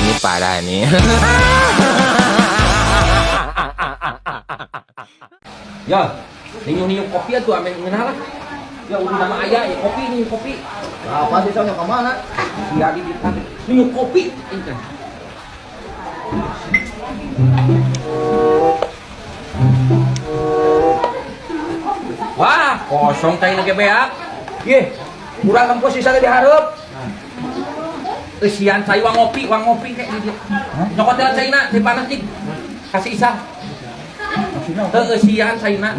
Ini parah nih. Ya, ninyum kopi tuh ame ngeunah lah. Ya udah nama ayah ya kopi nih kopi. Apa sih soalnya ke mana? Ya di ninyum kopi. Ini. Wah, kosong cai lagi beak. Ye, kurang kampus sisa diharap. Kesian saya wang ngopi kayak gitu. Nyokot jalan China, di panas nih. Kasih isa. Kesian China.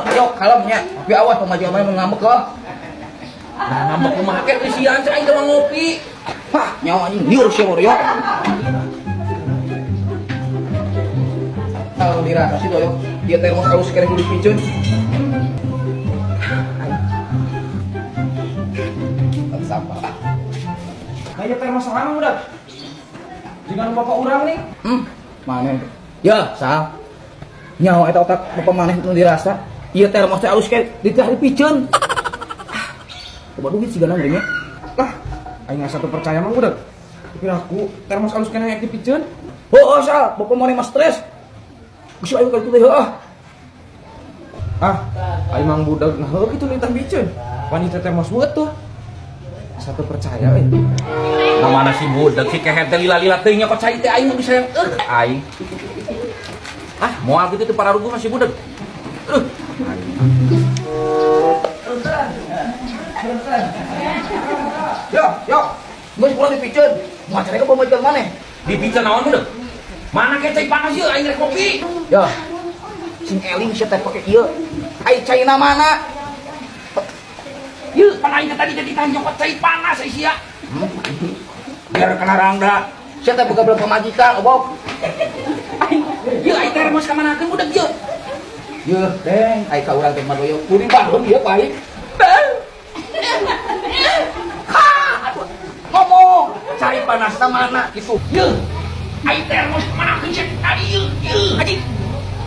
Ayo kalemnya. Tapi awas pemajuan mana mengamuk loh. Nah, ngambek rumah kayak kesian saya wang ngopi. Hah, nyawa anjing liur sih Mario. Kalau dirasa sih doyok, dia termos halus keren kudu dipicun. Sampah. Kayak termos orang udah. Jangan bapak orang nih. Mana? Ya, sah. Nyawa eta otak bapak maneh nu dirasa. Ieu termos teh halus keren ditah dipicun. Coba duit sigana meureun nya. Lah, aing asa teu percaya mah udah. Pikir aku termos halus kena yang dipiceun. Oh, sah, bapak maneh mah stres. Geus ayo kali teh heuh. Aing mang budak nah heuh kitu nitah biceun. Wanita termos tuh. Satu percaya nah mana si budak si kehet teh lila-lila teuing nya percaya teh aing mah disayang aing. Moal gitu teh para ruguh masih budak. Yo, geus pulang dipicun. Macane ke pemajuan maneh. Dipiceun naon budak? Mana ke cai panas ieu aing rek kopi. Ya, sing eling sia teh pake ieu. Ai caina mana? Ieu pan aing teh tadi jadi tanjong cai panas ai sia. Biar kena rangda. Sia teh boga belum pemajikan, obok. Ieu aing termos ka manakeun budak ieu. Yeuh, deng, ai ka urang teh mah doyok. Kuring Bandung ieu baik. Ngomong, cai panas ka mana kitu. Ieu aing termos ka manakeun sia tadi ieu. Haji.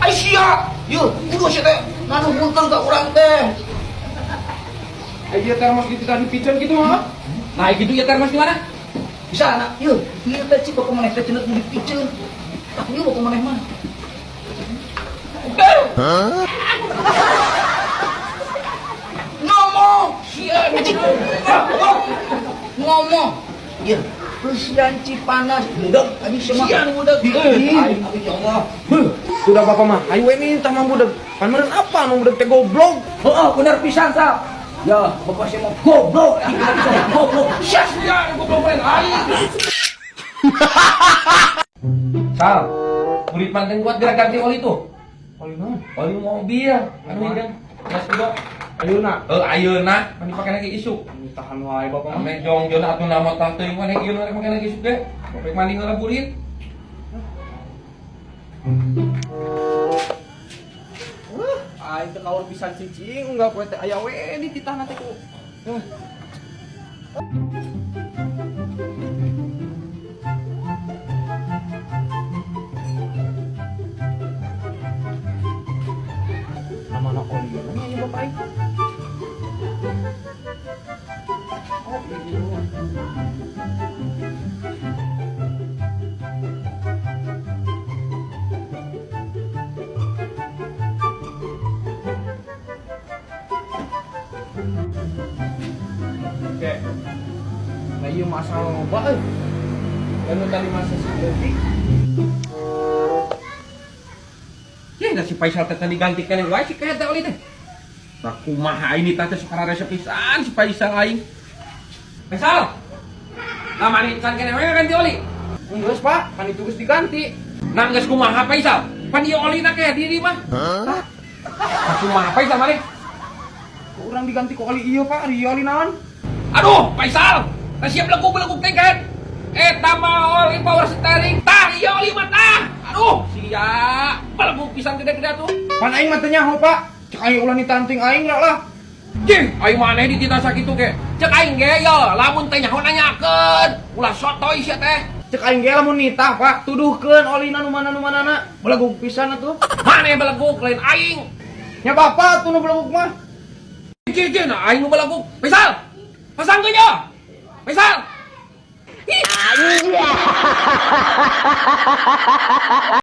Ai sia. Yeuh, kudu sia teh nganuhunkeun ka urang teh. Dia termos gitu tadi piceun gitu mah. Nah, gitu ya termos di mana? Bisa anak, yeuh, ieu teh cik bapak maneh teh cenah nu dipiceun. Aku ieu bapak maneh mah. Ngomong, sia ngomong. Ieu, kesian Cipanas budak, abi semua. Sian budak. Ai, ya Allah. Sudah bapak mah. Ayo ini tah mang budak. Pan meureun apa mang budak teh goblok. Heeh, bener pisan sah. Ya, bapak saya mau goblok. Goblok. Syas ya goblok lain aing. Sal, kulit manten kuat gerak ganti oli tuh. Oli naon? Oli mobil. Anu hideung. Mas budak. Ayeuna. Ayeuna mani pake lagi isuk. Tahan wae bapak mah. Ame jongjon atuh nama tah teuing mah ieu rek make lagi isuk teh. Bapak mani ngalaburin. Aing teh kaur pisan cicing enggak poe teh aya we di titahna teh ku. Amana oli nya ya bapak aing. Oke. Nah ieu masalah loba euy. Anu tadi masa si detik. Ya da si Faisal teh diganti keneh wae si kehet teh oli teh. Nah kumaha ini teh sakara resep pisan si Faisal aing. Faisal. Lah mani can keneh wae ganti oli. Geus Pak, kan itu geus diganti. Nah geus kumaha Faisal? Pan ieu olina kayak diri mah. Hah? Kumaha Faisal mari? Urang diganti ku oli ieu Pak, ieu oli naon? Aduh, Faisal. Tah siap legug teh kan. Eta mah oli power steering. Tah ieu oli mah tah. Aduh, sia. Belegug pisan gede-gede tuh. Pan aing mah teu nyaho Pak. Cek aing ulah ditanting aing lah. Jing, aing maneh di tita sakitu ge. Cek aing ge ye, lamun teh nyaho nanyakeun. Ulah sotoy sia teh. Cek aing ge lamun nitah Pak, tuduhkeun olina nu manana. Belegug pisan atuh. Maneh belegug lain aing. Nya bapak tuh nu belegug mah. Jing, aing nu belegug. Faisal. Pasangkeun ya. Faisal. Ih.